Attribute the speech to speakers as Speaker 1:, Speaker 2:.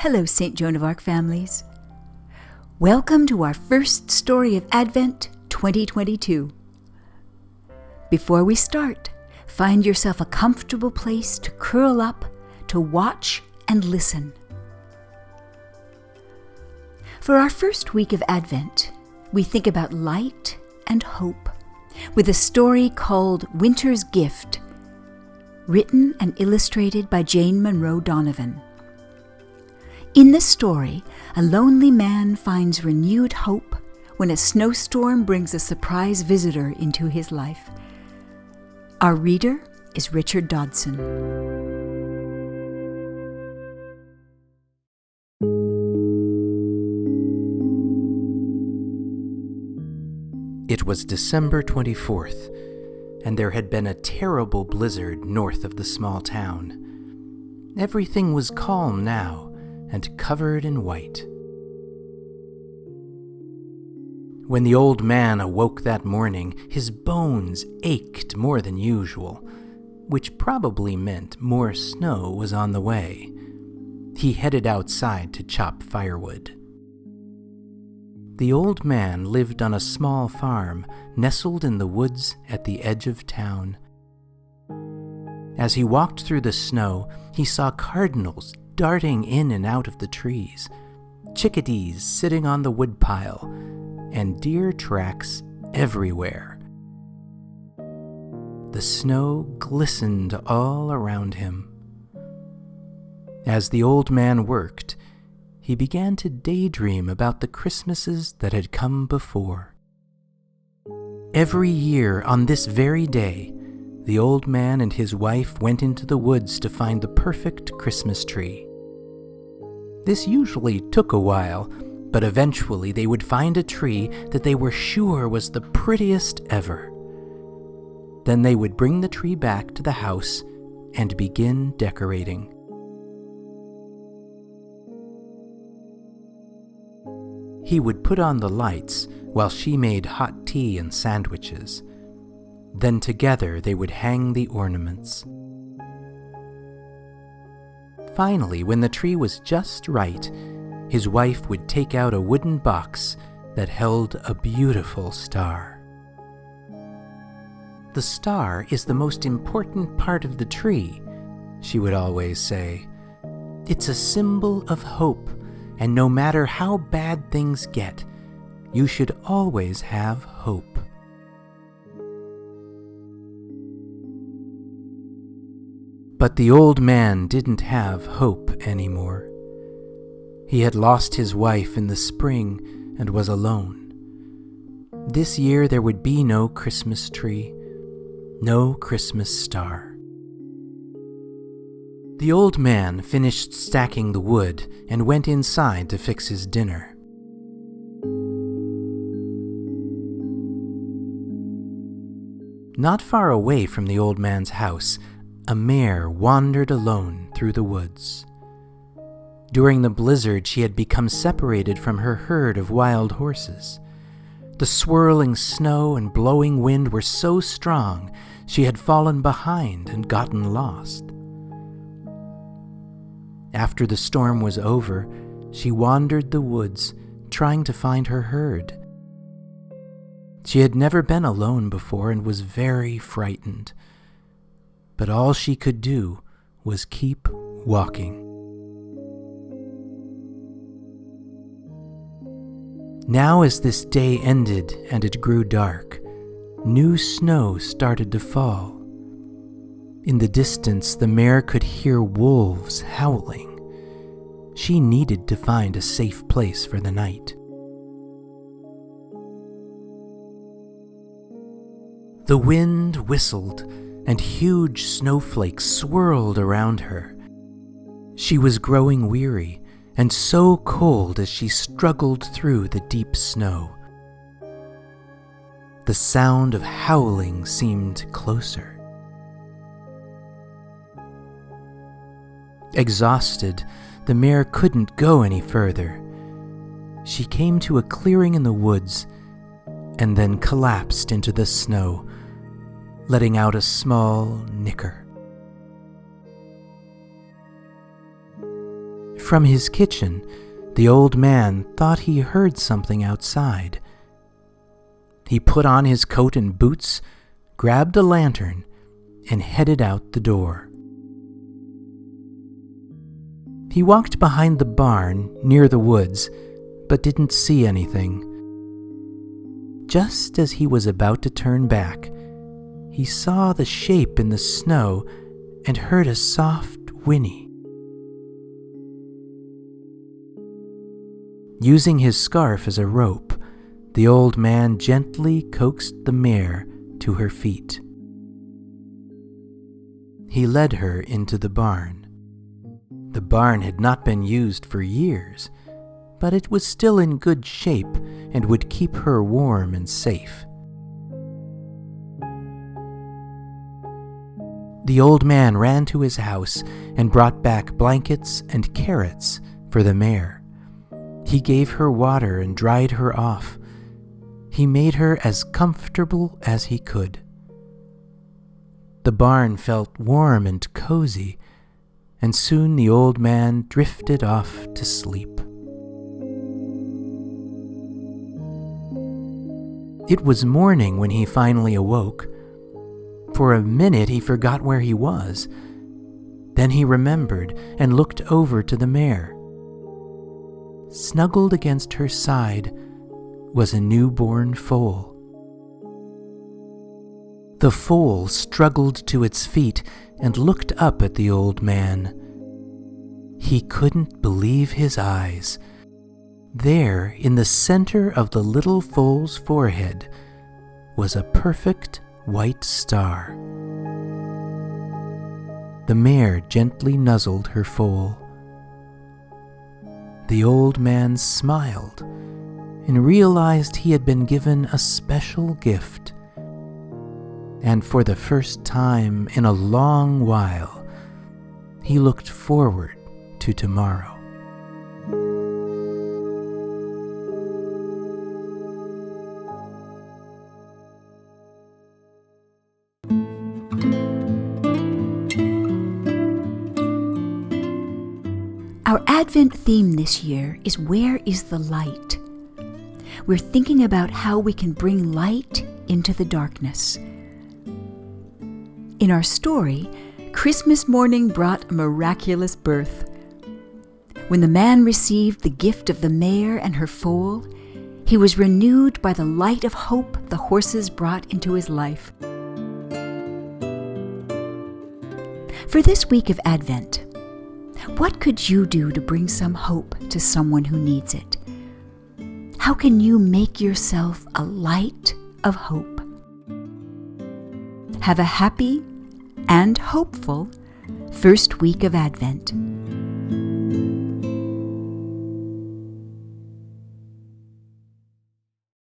Speaker 1: Hello, St. Joan of Arc families. Welcome to our first story of Advent 2022. Before we start, find yourself a comfortable place to curl up, to watch and listen. For our first week of Advent, we think about light and hope with a story called Winter's Gift, written and illustrated by Jane Monroe Donovan. In this story, a lonely man finds renewed hope when a snowstorm brings a surprise visitor into his life. Our reader is Richard Dodson.
Speaker 2: It was December 24th, and there had been a terrible blizzard north of the small town. Everything was calm now, and covered in white. When the old man awoke that morning, his bones ached more than usual, which probably meant more snow was on the way. He headed outside to chop firewood. The old man lived on a small farm nestled in the woods at the edge of town. As he walked through the snow, he saw cardinals darting in and out of the trees, chickadees sitting on the woodpile, and deer tracks everywhere. The snow glistened all around him. As the old man worked, he began to daydream about the Christmases that had come before. Every year on this very day, the old man and his wife went into the woods to find the perfect Christmas tree. This usually took a while, but eventually they would find a tree that they were sure was the prettiest ever. Then they would bring the tree back to the house and begin decorating. He would put on the lights while she made hot tea and sandwiches. Then together they would hang the ornaments. Finally, when the tree was just right, his wife would take out a wooden box that held a beautiful star. "The star is the most important part of the tree," she would always say. "It's a symbol of hope, and no matter how bad things get, you should always have hope." But the old man didn't have hope anymore. He had lost his wife in the spring and was alone. This year there would be no Christmas tree, no Christmas star. The old man finished stacking the wood and went inside to fix his dinner. Not far away from the old man's house, a mare wandered alone through the woods. During the blizzard, she had become separated from her herd of wild horses. The swirling snow and blowing wind were so strong, she had fallen behind and gotten lost. After the storm was over, she wandered the woods, trying to find her herd. She had never been alone before and was very frightened. But all she could do was keep walking. Now as this day ended and it grew dark, new snow started to fall. In the distance, the mare could hear wolves howling. She needed to find a safe place for the night. The wind whistled, and huge snowflakes swirled around her. She was growing weary and so cold as she struggled through the deep snow. The sound of howling seemed closer. Exhausted, the mare couldn't go any further. She came to a clearing in the woods and then collapsed into the snow, letting out a small nicker. From his kitchen, the old man thought he heard something outside. He put on his coat and boots, grabbed a lantern, and headed out the door. He walked behind the barn near the woods, but didn't see anything. Just as he was about to turn back, he saw the shape in the snow and heard a soft whinny. Using his scarf as a rope, the old man gently coaxed the mare to her feet. He led her into the barn. The barn had not been used for years, but it was still in good shape and would keep her warm and safe. The old man ran to his house and brought back blankets and carrots for the mare. He gave her water and dried her off. He made her as comfortable as he could. The barn felt warm and cozy, and soon the old man drifted off to sleep. It was morning when he finally awoke. For a minute he forgot where he was. Then he remembered and looked over to the mare. Snuggled against her side was a newborn foal. The foal struggled to its feet and looked up at the old man. He couldn't believe his eyes. There, in the center of the little foal's forehead, was a perfect white star. The mare gently nuzzled her foal. The old man smiled and realized he had been given a special gift. And for the first time in a long while, he looked forward to tomorrow.
Speaker 1: Our Advent theme this year is Where is the Light? We're thinking about how we can bring light into the darkness. In our story, Christmas morning brought a miraculous birth. When the man received the gift of the mare and her foal, he was renewed by the light of hope the horses brought into his life. For this week of Advent, what could you do to bring some hope to someone who needs it? How can you make yourself a light of hope? Have a happy and hopeful first week of Advent.